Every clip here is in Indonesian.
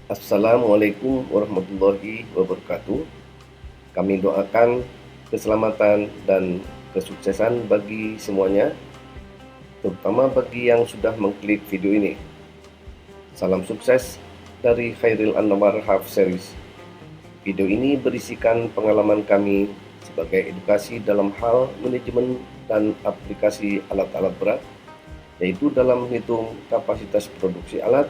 Assalamualaikum warahmatullahi wabarakatuh. Kami doakan keselamatan dan kesuksesan bagi semuanya, terutama bagi yang sudah mengklik video ini. Salam sukses dari Khairil Anwar Half Series. Video ini berisikan pengalaman kami sebagai edukasi dalam hal manajemen dan aplikasi alat-alat berat, yaitu dalam menghitung kapasitas produksi alat,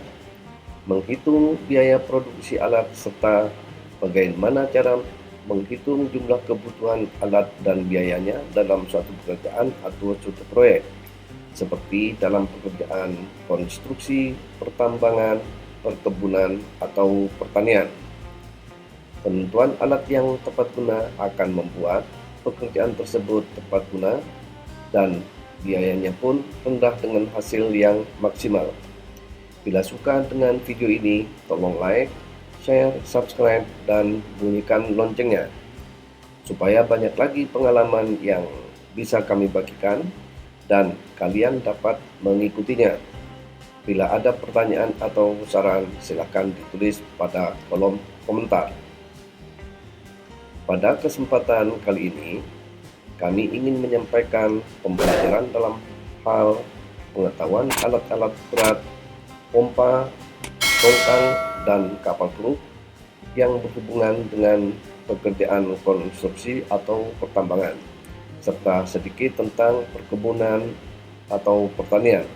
menghitung biaya produksi alat, serta bagaimana cara menghitung jumlah kebutuhan alat dan biayanya dalam suatu pekerjaan atau suatu proyek, seperti dalam pekerjaan konstruksi, pertambangan, perkebunan, atau pertanian. Penentuan alat yang tepat guna akan membuat pekerjaan tersebut tepat guna dan biayanya pun rendah dengan hasil yang maksimal. Bila suka dengan video ini, tolong like, share, subscribe, dan bunyikan loncengnya, supaya banyak lagi pengalaman yang bisa kami bagikan dan kalian dapat mengikutinya. Bila ada pertanyaan atau saran, silakan ditulis pada kolom komentar. Pada kesempatan kali ini, kami ingin menyampaikan pembelajaran dalam hal pengetahuan alat-alat berat, pompa, tongkang, dan kapal keruk yang berhubungan dengan pekerjaan konstruksi atau pertambangan, serta sedikit tentang perkebunan atau pertanian.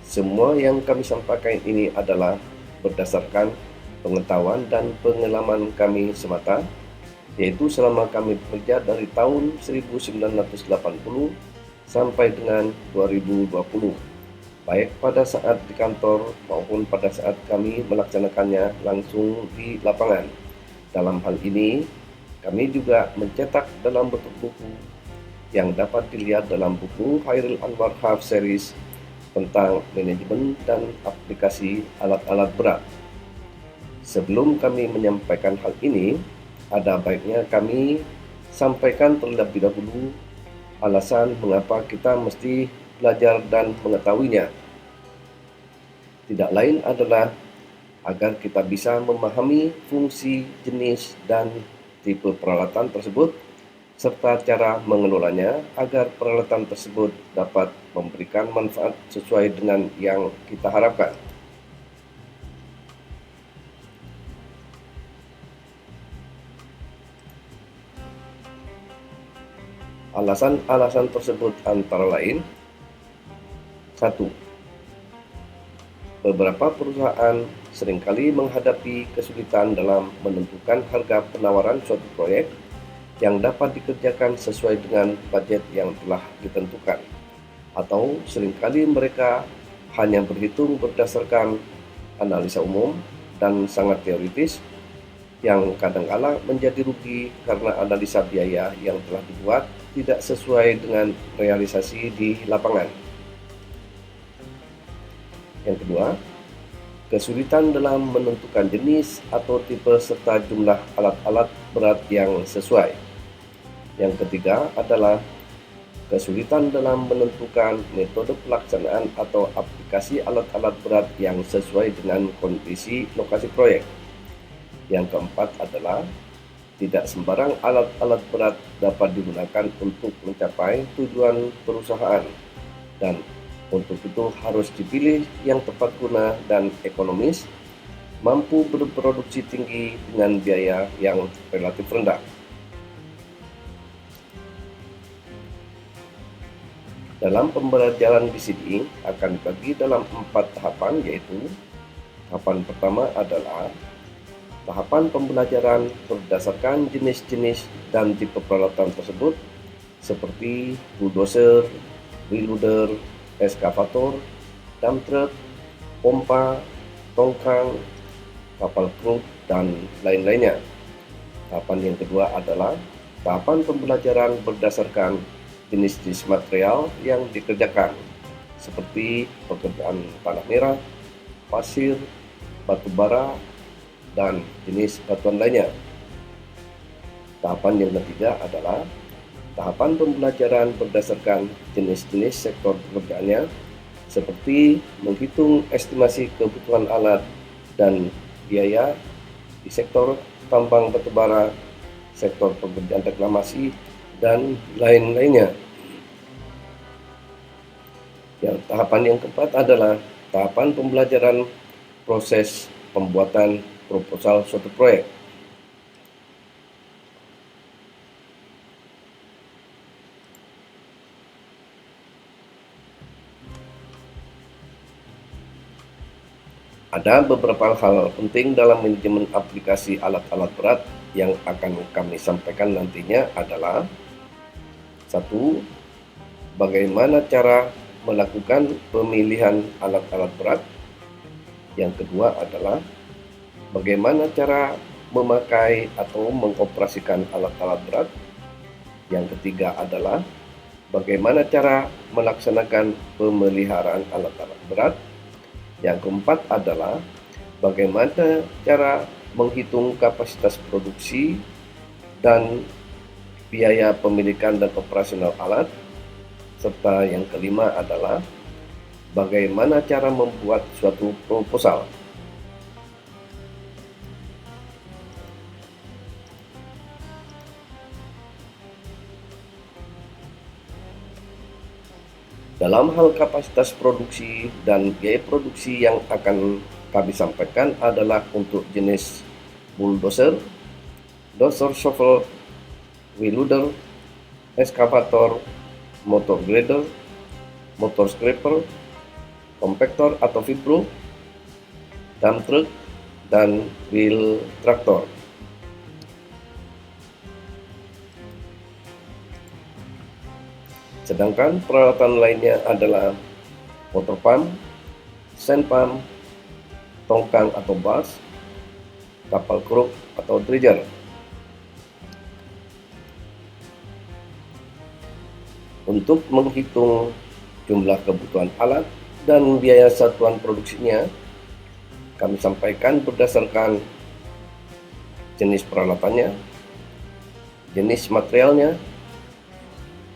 Semua yang kami sampaikan ini adalah berdasarkan pengetahuan dan pengalaman kami semata, yaitu selama kami bekerja dari tahun 1980 sampai dengan 2020, baik pada saat di kantor maupun pada saat kami melaksanakannya langsung di lapangan. Dalam hal ini, kami juga mencetak dalam bentuk buku yang dapat dilihat dalam buku Khairil Anwar Half Series tentang manajemen dan aplikasi alat-alat berat. Sebelum kami menyampaikan hal ini, ada baiknya kami sampaikan terlebih dahulu alasan mengapa kita mesti belajar dan mengetahuinya. Tidak lain adalah agar kita bisa memahami fungsi, jenis, dan tipe peralatan tersebut, serta cara mengelolanya agar peralatan tersebut dapat memberikan manfaat sesuai dengan yang kita harapkan. Alasan-alasan tersebut antara lain: 1. Beberapa perusahaan seringkali menghadapi kesulitan dalam menentukan harga penawaran suatu proyek yang dapat dikerjakan sesuai dengan budget yang telah ditentukan, atau seringkali mereka hanya berhitung berdasarkan analisa umum dan sangat teoritis, yang kadangkala menjadi rugi karena analisa biaya yang telah dibuat tidak sesuai dengan realisasi di lapangan. Yang kedua, kesulitan dalam menentukan jenis atau tipe serta jumlah alat-alat berat yang sesuai. Yang ketiga adalah kesulitan dalam menentukan metode pelaksanaan atau aplikasi alat-alat berat yang sesuai dengan kondisi lokasi proyek. Yang keempat adalah tidak sembarang alat-alat berat dapat digunakan untuk mencapai tujuan perusahaan, dan untuk itu harus dipilih yang tepat guna dan ekonomis, mampu berproduksi tinggi dengan biaya yang relatif rendah. Dalam pembelajaran di sini akan dibagi dalam 4 tahapan, yaitu tahapan pertama adalah tahapan pembelajaran berdasarkan jenis-jenis dan tipe peralatan tersebut, seperti bulldozer, wheel loader, eskavator, dump truck, pompa, tongkang, kapal keruk, dan lain-lainnya. Tahapan yang kedua adalah tahapan pembelajaran berdasarkan jenis-jenis material yang dikerjakan, seperti pekerjaan tanah merah, pasir, batu bara, dan jenis batuan lainnya. Tahapan yang ketiga adalah tahapan pembelajaran berdasarkan jenis-jenis sektor pekerjaannya, seperti menghitung estimasi kebutuhan alat dan biaya di sektor tambang batubara, sektor pekerjaan reklamasi, dan lain-lainnya. Tahapan yang keempat adalah tahapan pembelajaran proses pembuatan proposal suatu proyek. Ada beberapa hal penting dalam manajemen aplikasi alat-alat berat yang akan kami sampaikan nantinya adalah: 1. Bagaimana cara melakukan pemilihan alat-alat berat. Yang kedua adalah bagaimana cara memakai atau mengoperasikan alat-alat berat. Yang ketiga adalah bagaimana cara melaksanakan pemeliharaan alat-alat berat. Yang keempat adalah bagaimana cara menghitung kapasitas produksi dan biaya pemilikan dan operasional alat. Serta yang kelima adalah bagaimana cara membuat suatu proposal. Dalam hal kapasitas produksi dan biaya produksi yang akan kami sampaikan adalah untuk jenis bulldozer, dozer shovel, wheel loader, eskavator, motor grader, motor scraper, kompaktor atau vibro, dump truck, dan wheel traktor. Sedangkan peralatan lainnya adalah water pump, sand pump, tongkang atau bus, kapal kruk atau dredger. Untuk menghitung jumlah kebutuhan alat dan biaya satuan produksinya, kami sampaikan berdasarkan jenis peralatannya, jenis materialnya,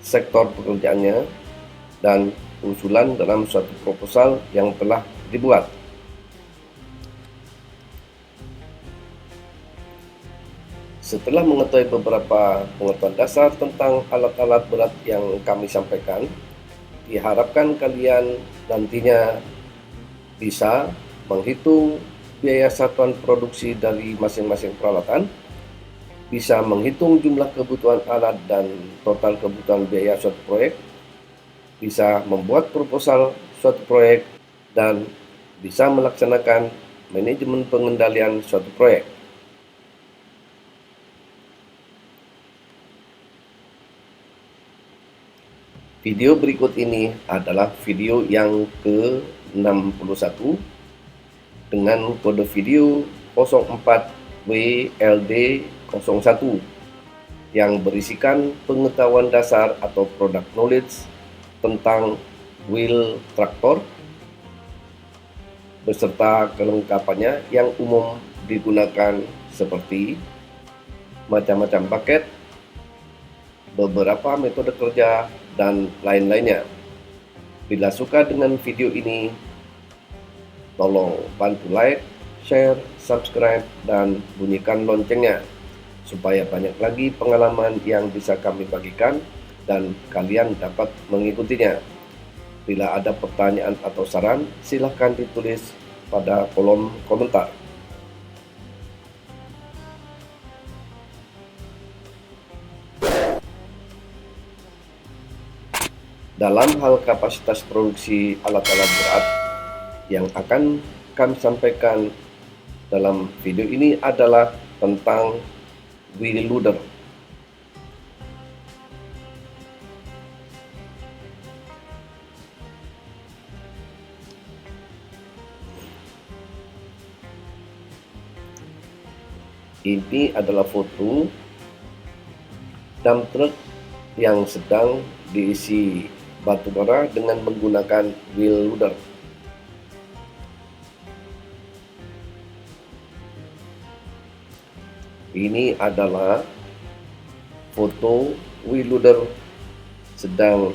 sektor pekerjaannya, dan usulan dalam suatu proposal yang telah dibuat. Setelah mengetahui beberapa pengetahuan dasar tentang alat-alat berat yang kami sampaikan, diharapkan kalian nantinya bisa menghitung biaya satuan produksi dari masing-masing peralatan, bisa menghitung jumlah kebutuhan alat dan total kebutuhan biaya suatu proyek, bisa membuat proposal suatu proyek, dan bisa melaksanakan manajemen pengendalian suatu proyek. Video berikut ini adalah video yang ke-61 dengan kode video 04WLD01 yang berisikan pengetahuan dasar atau product knowledge tentang wheel traktor beserta kelengkapannya yang umum digunakan seperti macam-macam bucket, beberapa metode kerja, dan lain-lainnya. Bila suka dengan video ini, tolong bantu like, share, subscribe, dan bunyikan loncengnya supaya banyak lagi pengalaman yang bisa kami bagikan dan kalian dapat mengikutinya. Bila ada pertanyaan atau saran, silahkan ditulis pada kolom komentar. Dalam hal kapasitas produksi alat-alat berat yang akan kami sampaikan dalam video ini adalah tentang wheel loader. Ini adalah foto dump truck yang sedang diisi batu bara dengan menggunakan wheel loader. Ini adalah foto wheel loader sedang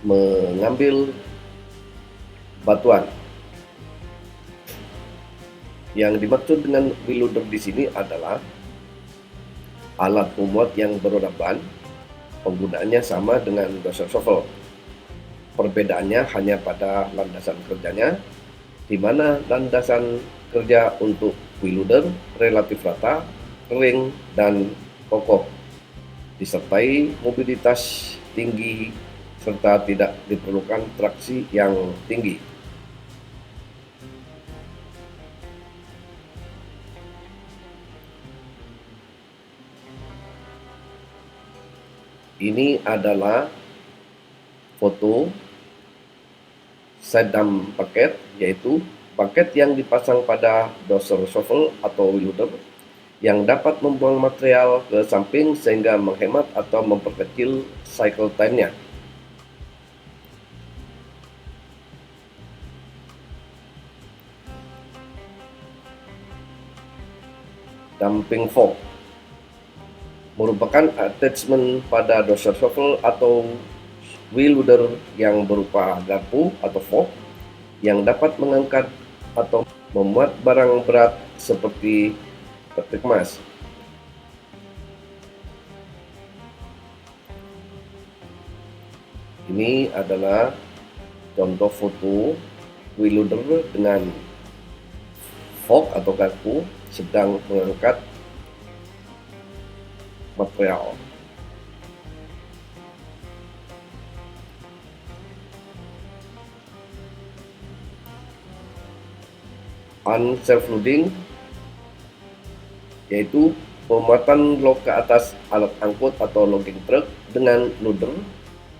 mengambil batuan. Yang dimaksud dengan wheel loader di sini adalah alat memuat yang beroda ban. Penggunaannya sama dengan dozer shovel. Perbedaannya hanya pada landasan kerjanya, di mana landasan kerja untuk wheel loader relatif rata, kering, dan kokoh, disertai mobilitas tinggi serta tidak diperlukan traksi yang tinggi. Ini adalah foto side dump paket, yaitu paket yang dipasang pada dozer shovel atau wheel loader yang dapat membuang material ke samping sehingga menghemat atau memperkecil cycle time-nya. Dumping fork merupakan attachment pada dozer shovel atau wheel loader yang berupa garpu atau fork yang dapat mengangkat atau memuat barang berat seperti peti kemas. Ini adalah contoh foto wheel loader dengan fork atau garpu sedang mengangkat material. Unself loading yaitu pemuatan blok ke atas alat angkut atau logging truck dengan loader,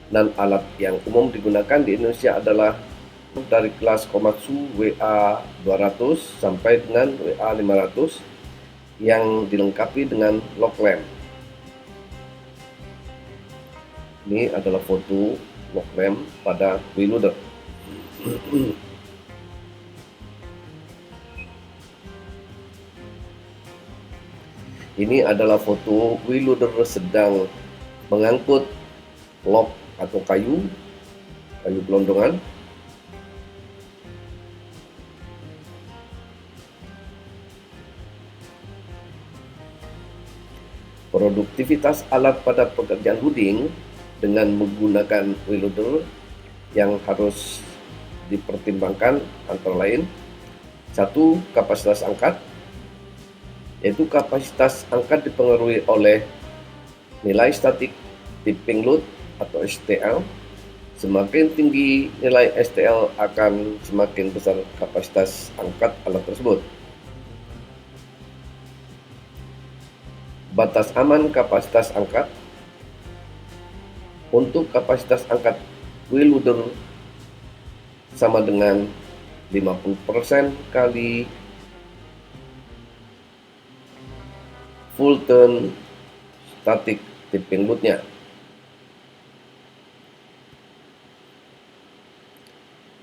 dan alat yang umum digunakan di Indonesia adalah dari kelas Komatsu WA 200 sampai dengan WA 500 yang dilengkapi dengan lock lamp. Ini adalah foto lock lamp pada wheel loader. Ini adalah foto wheel loader sedang mengangkut log atau kayu gelondongan. Produktivitas alat pada pekerjaan loading dengan menggunakan wheel loader yang harus dipertimbangkan antara lain: 1. Kapasitas angkat, yaitu kapasitas angkat dipengaruhi oleh nilai static tipping load atau STL. Semakin tinggi nilai STL akan semakin besar kapasitas angkat alat tersebut. Batas aman kapasitas angkat. Untuk kapasitas angkat wheel loader sama dengan 50% kali full turn static tipping load-nya.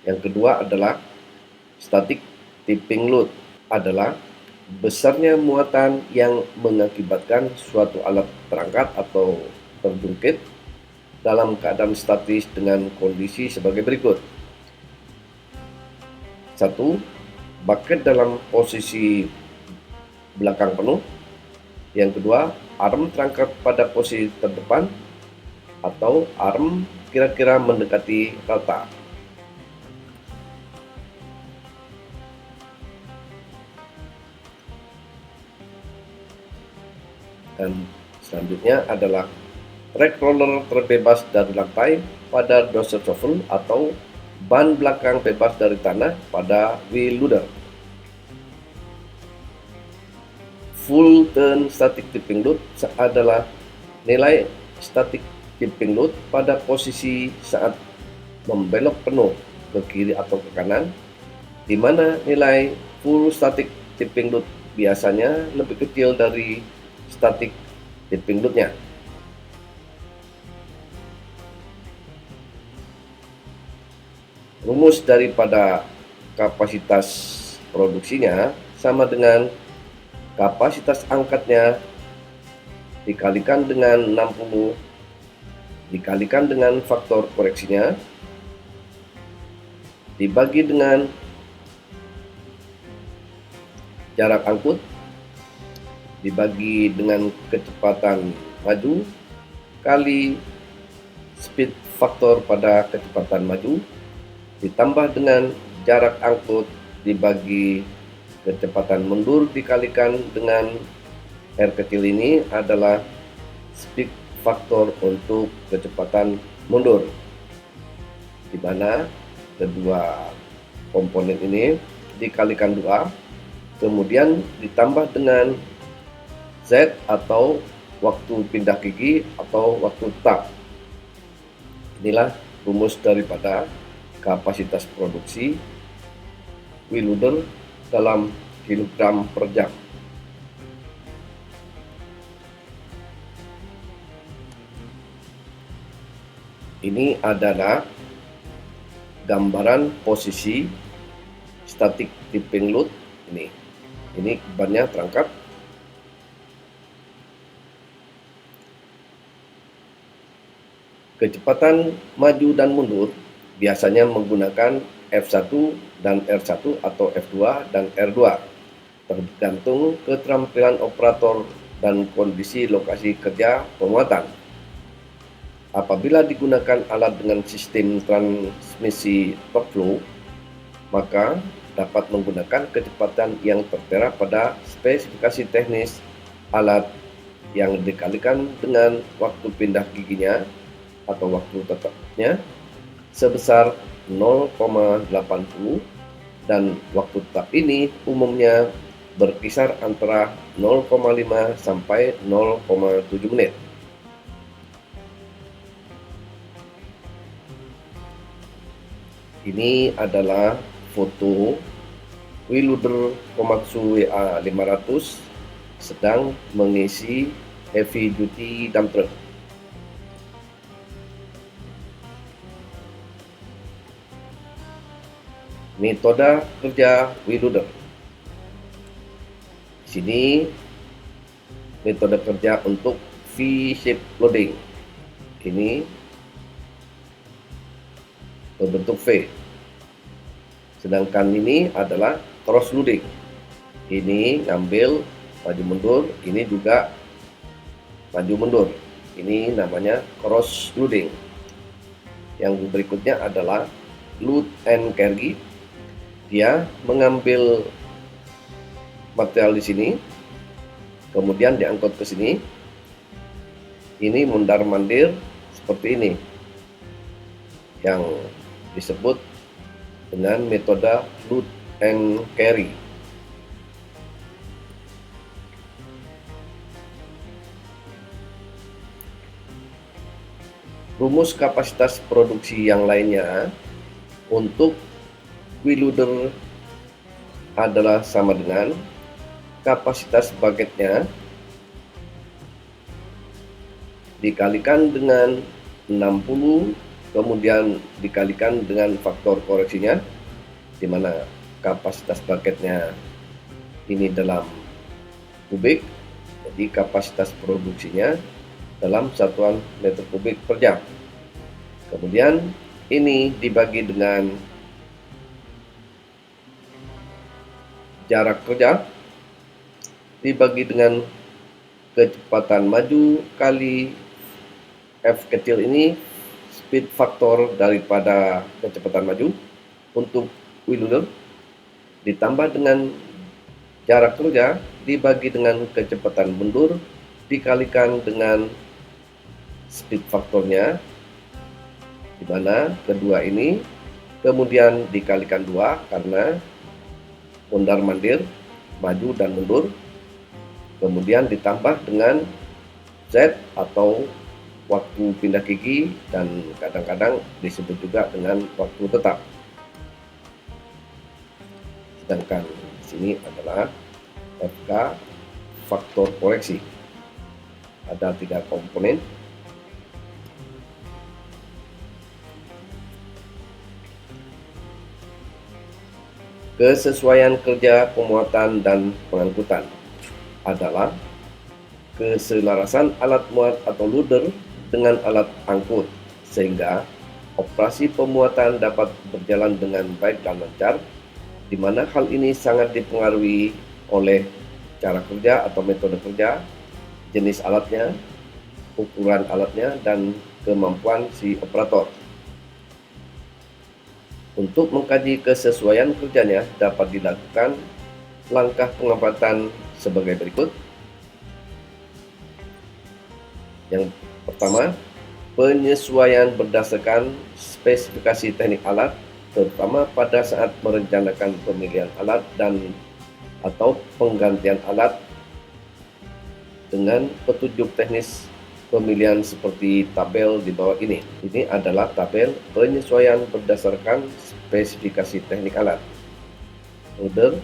Yang kedua adalah static tipping load, adalah besarnya muatan yang mengakibatkan suatu alat terangkat atau terjungkit dalam keadaan statis dengan kondisi sebagai berikut. 1. Bucket dalam posisi belakang penuh. Yang kedua, arm terangkat pada posisi terdepan atau arm kira-kira mendekati rata. Dan selanjutnya adalah track roller terbebas dari lantai pada dozer shovel atau ban belakang bebas dari tanah pada wheel loader. Full turn static tipping load adalah nilai static tipping load pada posisi saat membelok penuh ke kiri atau ke kanan, di mana nilai full static tipping load biasanya lebih kecil dari static tipping load-nya. Rumus daripada kapasitas produksinya sama dengan kapasitas angkatnya dikalikan dengan 60 dikalikan dengan faktor koreksinya dibagi dengan jarak angkut dibagi dengan kecepatan maju kali speed faktor pada kecepatan maju ditambah dengan jarak angkut dibagi kecepatan mundur dikalikan dengan R kecil ini adalah speed faktor untuk kecepatan mundur, di mana kedua komponen ini dikalikan 2 kemudian ditambah dengan Z atau waktu pindah gigi atau waktu tetap. Inilah rumus daripada kapasitas produksi wheel loader dalam kilogram per jam. Ini adalah gambaran posisi static tipping load ini. Ini bannya terangkat. Kecepatan maju dan mundur biasanya menggunakan F1 dan R1 atau F2 dan R2 tergantung keterampilan operator dan kondisi lokasi kerja pemuatan. Apabila digunakan alat dengan sistem transmisi torque flow, maka dapat menggunakan kecepatan yang tertera pada spesifikasi teknis alat yang dikalikan dengan waktu pindah giginya atau waktu tetapnya sebesar 0,80 dan waktu tetap ini umumnya berkisar antara 0,5 sampai 0,7 menit. Ini adalah foto wheel loader Komatsu WA 500 sedang mengisi heavy duty dump truck. Metode kerja wheel loader. Di sini metode kerja untuk V-shape loading. Ini berbentuk V. Sedangkan ini adalah cross loading. Ini ngambil maju mundur, ini juga maju mundur. Ini namanya cross loading. Yang berikutnya adalah load and carry. Dia mengambil material di sini, kemudian diangkut ke sini. Ini mundar-mandir seperti ini, yang disebut dengan metode load and carry. Rumus kapasitas produksi yang lainnya untuk wheel loader adalah sama dengan kapasitas bucketnya dikalikan dengan 60 kemudian dikalikan dengan faktor koreksinya, di mana kapasitas bucketnya ini dalam kubik, jadi kapasitas produksinya dalam satuan meter kubik per jam. Kemudian ini dibagi dengan jarak kerja dibagi dengan kecepatan maju kali F kecil ini speed faktor daripada kecepatan maju untuk wheel loader ditambah dengan jarak kerja dibagi dengan kecepatan mundur dikalikan dengan speed faktornya, di mana kedua ini kemudian dikalikan 2 karena mundar-mandir, maju dan mundur, kemudian ditambah dengan Z atau waktu pindah gigi dan kadang-kadang disebut juga dengan waktu tetap. Sedangkan di sini adalah FK faktor koreksi. Ada 3 komponen. Kesesuaian kerja pemuatan dan pengangkutan adalah keselarasan alat muat atau loader dengan alat angkut, sehingga operasi pemuatan dapat berjalan dengan baik dan lancar, di mana hal ini sangat dipengaruhi oleh cara kerja atau metode kerja, jenis alatnya, ukuran alatnya, dan kemampuan si operator. Untuk mengkaji kesesuaian kerjanya dapat dilakukan langkah pengamatan sebagai berikut. Yang pertama, penyesuaian berdasarkan spesifikasi teknik alat, terutama pada saat merencanakan pemilihan alat dan atau penggantian alat dengan petunjuk teknis pemilihan seperti tabel di bawah ini. Ini adalah tabel penyesuaian berdasarkan spesifikasi teknik alat. Loader,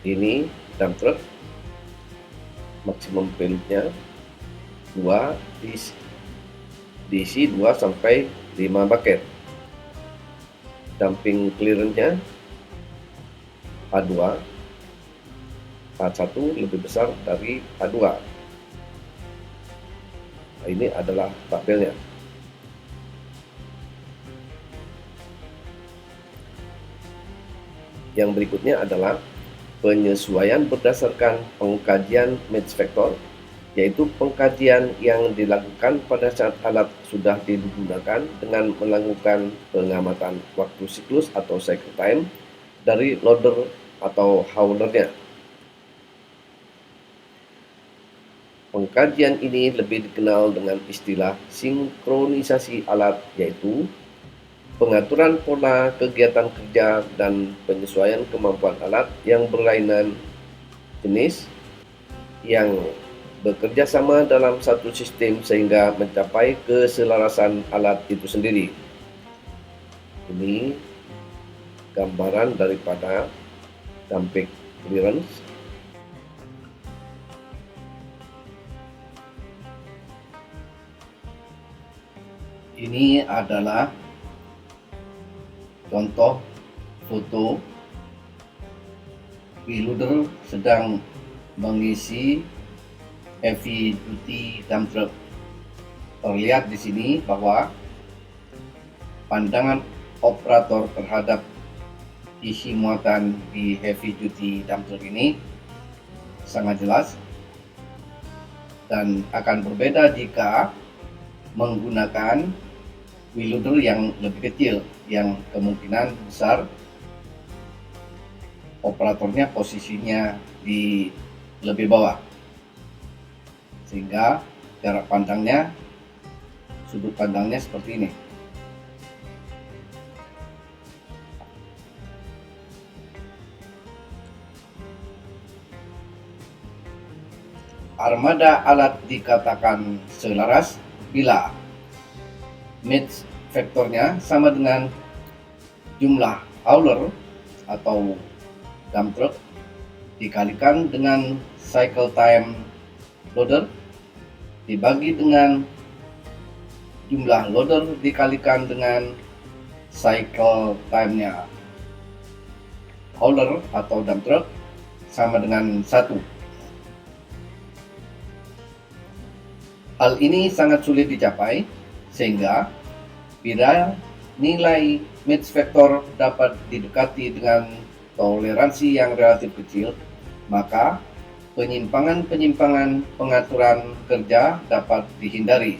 ini dump truck, maksimum payloadnya 2, diisi 2 sampai 5 bucket. Dumping clearance-nya A2, A1 lebih besar dari A2. Nah, ini adalah tabelnya. Yang berikutnya adalah penyesuaian berdasarkan pengkajian match factor, yaitu pengkajian yang dilakukan pada saat alat sudah digunakan dengan melakukan pengamatan waktu siklus atau cycle time dari loader atau haulernya. Pengkajian ini lebih dikenal dengan istilah sinkronisasi alat, yaitu pengaturan pola kegiatan kerja dan penyesuaian kemampuan alat yang berlainan jenis yang bekerja sama dalam satu sistem sehingga mencapai keselarasan alat itu sendiri. Ini gambaran daripada dumping clearance. Ini adalah contoh foto wheel-loader sedang mengisi heavy duty dump truck. Terlihat di sini bahwa pandangan operator terhadap isi muatan di heavy duty dump truck ini sangat jelas dan akan berbeda jika menggunakan wheel-loader yang lebih kecil, yang kemungkinan besar operatornya posisinya di lebih bawah, sehingga jarak pandangnya, sudut pandangnya seperti ini. Armada alat dikatakan selaras bila match faktornya sama dengan jumlah hauler atau dump truck dikalikan dengan cycle time loader dibagi dengan jumlah loader dikalikan dengan cycle time-nya hauler atau dump truck sama dengan 1. Hal ini sangat sulit dicapai, sehingga bila nilai match factor dapat didekati dengan toleransi yang relatif kecil, maka penyimpangan-penyimpangan pengaturan kerja dapat dihindari.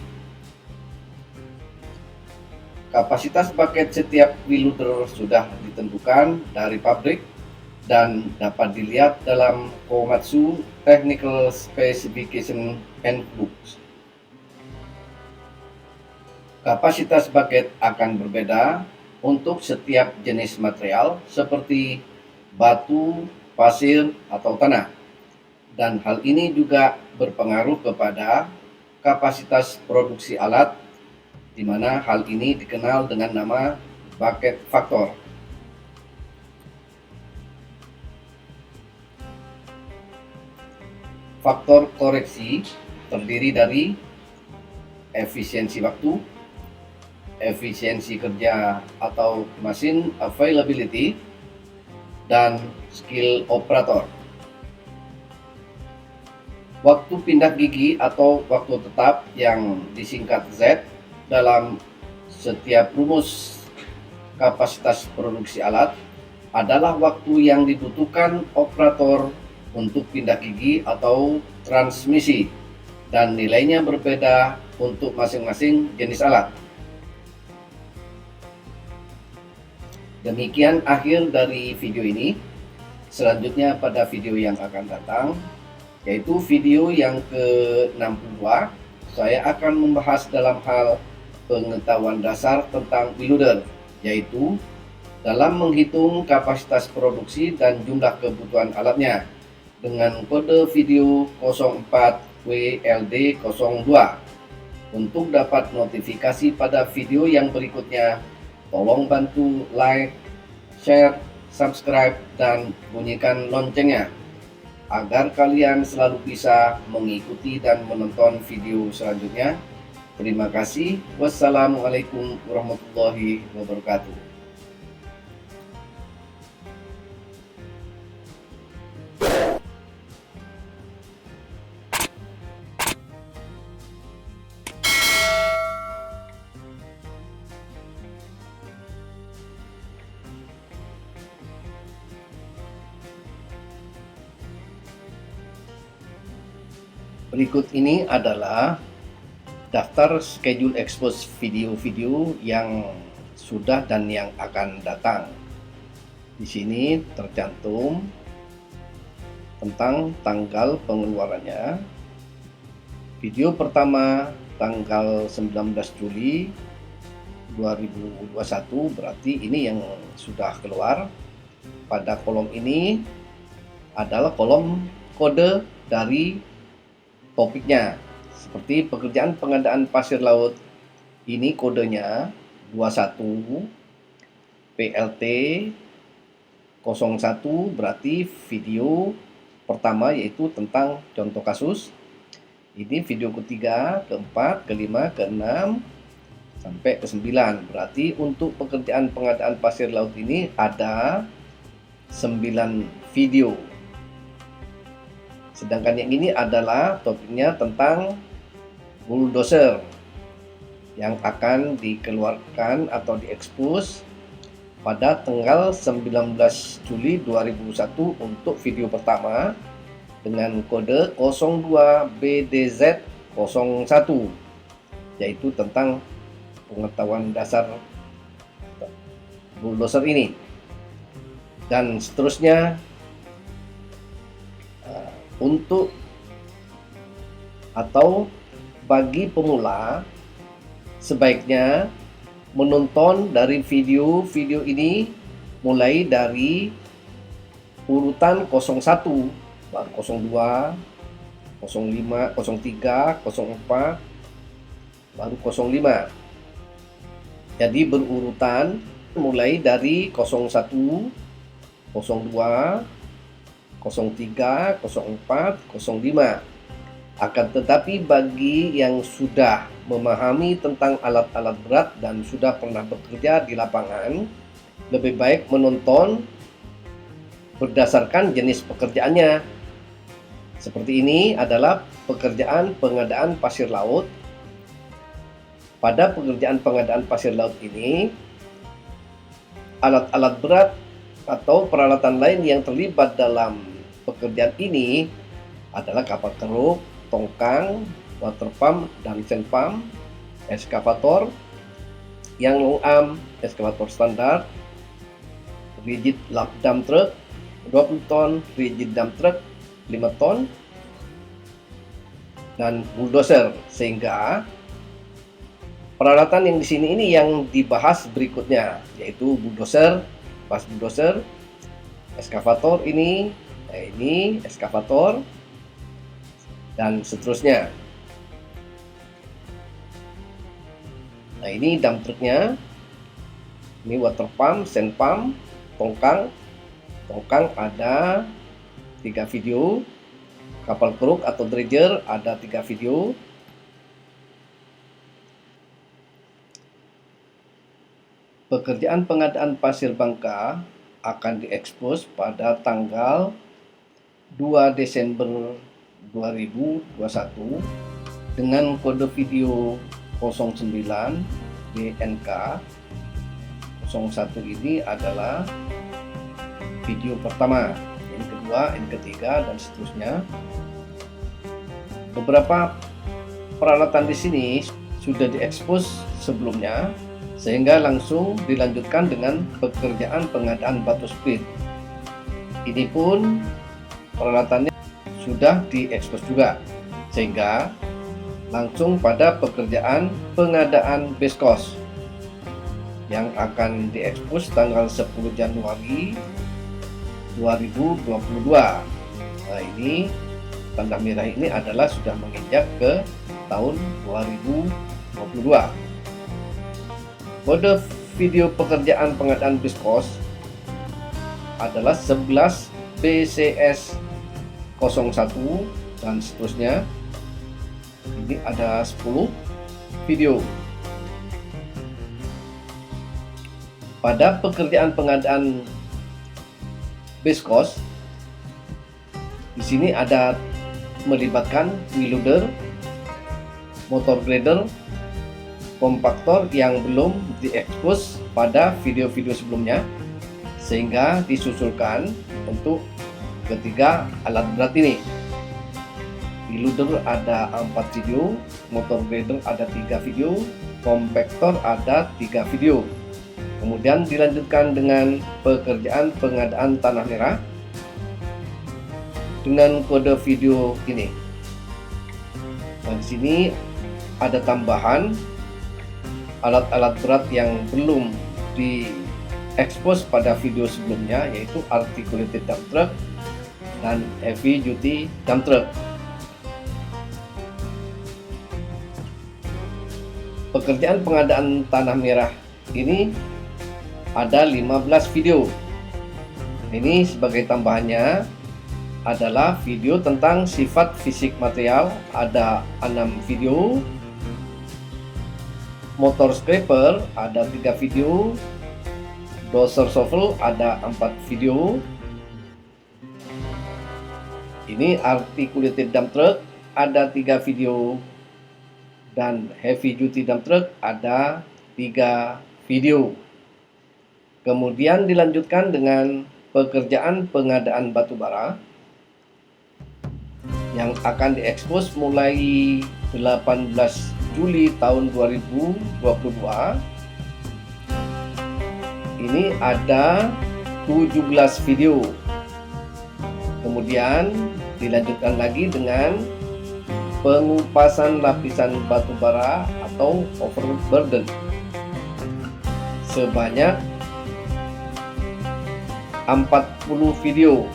Kapasitas paket setiap wheel-loader sudah ditentukan dari pabrik dan dapat dilihat dalam Komatsu Technical Specification Handbooks. Kapasitas bucket akan berbeda untuk setiap jenis material seperti batu, pasir, atau tanah. Dan hal ini juga berpengaruh kepada kapasitas produksi alat, di mana hal ini dikenal dengan nama bucket factor. Faktor koreksi terdiri dari efisiensi waktu, efisiensi kerja atau machine availability, dan skill operator. Waktu pindah gigi atau waktu tetap yang disingkat Z dalam setiap rumus kapasitas produksi alat adalah waktu yang dibutuhkan operator untuk pindah gigi atau transmisi, dan nilainya berbeda untuk masing-masing jenis alat. Demikian akhir dari video ini. Selanjutnya pada video yang akan datang, yaitu video yang ke-62, saya akan membahas dalam hal pengetahuan dasar tentang Wheeloader, yaitu dalam menghitung kapasitas produksi dan jumlah kebutuhan alatnya dengan kode video 04WLD02. Untuk dapat notifikasi pada video yang berikutnya, tolong bantu like, share, subscribe, dan bunyikan loncengnya agar kalian selalu bisa mengikuti dan menonton video selanjutnya. Terima kasih. Wassalamualaikum warahmatullahi wabarakatuh. Berikut ini adalah daftar schedule expose video-video yang sudah dan yang akan datang. Di sini tercantum tentang tanggal pengeluarannya. Video pertama tanggal 19 Juli 2021, berarti ini yang sudah keluar. Pada kolom ini adalah kolom kode dari topiknya, seperti pekerjaan pengadaan pasir laut. Ini kodenya 21 PLT 01, berarti video pertama yaitu tentang contoh kasus. Ini video ketiga, keempat, kelima, keenam, sampai ke-9. Berarti untuk pekerjaan pengadaan pasir laut ini ada 9 video. Sedangkan yang ini adalah topiknya tentang bulldozer yang akan dikeluarkan atau diekspos pada tanggal 19 Juli 2001 untuk video pertama dengan kode 02BDZ01, yaitu tentang pengetahuan dasar bulldozer ini. Dan seterusnya, untuk atau bagi pemula sebaiknya menonton dari video-video ini mulai dari urutan 01, baru 02, 05, 03, 04, baru 05. Jadi berurutan mulai dari 01, 02, 03, 04, 05. Akan tetapi bagi yang sudah memahami tentang alat-alat berat dan sudah pernah bekerja di lapangan, lebih baik menonton berdasarkan jenis pekerjaannya. Seperti ini adalah pekerjaan pengadaan pasir laut. Pada pekerjaan pengadaan pasir laut ini, alat-alat berat atau peralatan lain yang terlibat dalam pekerjaan ini adalah kapal keruk, tongkang, water pump dan sand pump, eskavator, yang long arm, eskavator standar, rigid dump truck 20 ton, rigid dump truck 5 ton, dan bulldozer. Sehingga peralatan yang di sini ini yang dibahas berikutnya, yaitu bulldozer, pas bulldozer, eskavator ini eskavator, dan seterusnya. Nah, ini dump truknya, ini water pump, sand pump, tongkang ada 3 video, kapal keruk atau dredger ada 3 video. Pekerjaan pengadaan pasir Bangka akan diekspos pada tanggal 2 Desember 2021 dengan kode video 09 BNK 01 ini adalah video pertama, ini kedua, ini ketiga, dan seterusnya. Beberapa peralatan di sini sudah diekspos sebelumnya, sehingga langsung dilanjutkan dengan pekerjaan pengadaan batu split. Ini pun peralatannya sudah diekspos juga, sehingga langsung pada pekerjaan pengadaan base cost yang akan diekspos tanggal 10 Januari 2022. Nah, ini tanda merah ini adalah sudah menginjak ke tahun 2022. Kode video pekerjaan pengadaan base cost adalah 11 BCS 01 dan seterusnya. Ini ada 10 video. Pada pekerjaan pengadaan base cost, di sini ada melibatkan wheel loader, motor grader, kompaktor yang belum diekspos pada video-video sebelumnya, sehingga disusulkan untuk ketiga alat berat ini. Wheel loader ada 4 video, motor grader ada 3 video, kompaktor ada 3 video. Kemudian dilanjutkan dengan pekerjaan pengadaan tanah merah dengan kode video ini. Dan di sini ada tambahan alat-alat berat yang belum diekspos pada video sebelumnya, yaitu articulated dump truck dan heavy duty dump truck. Pekerjaan pengadaan tanah merah ini ada 15 video. Ini sebagai tambahannya adalah video tentang sifat fisik material, ada 6 video. Motor scraper ada 3 video. Dozer shovel ada 4 video. Ini articulated dump truck ada 3 video. Dan heavy duty dump truck ada 3 video. Kemudian dilanjutkan dengan pekerjaan pengadaan batu bara yang akan diekspos mulai 18 Juli tahun 2022. Ini ada 17 video. Kemudian dilanjutkan lagi dengan pengupasan lapisan batu bara atau overburden sebanyak 40 video.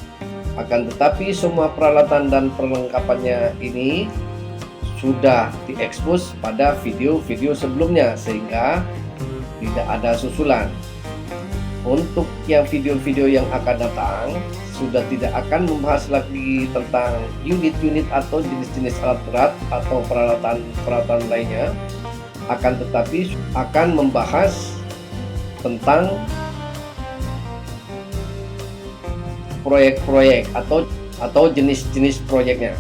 Akan tetapi semua peralatan dan perlengkapannya ini sudah diekspos pada video-video sebelumnya, sehingga tidak ada susulan. Untuk yang video-video yang akan datang sudah tidak akan membahas lagi tentang unit-unit atau jenis-jenis alat berat atau peralatan lainnya, akan tetapi akan membahas tentang proyek-proyek atau jenis-jenis proyeknya.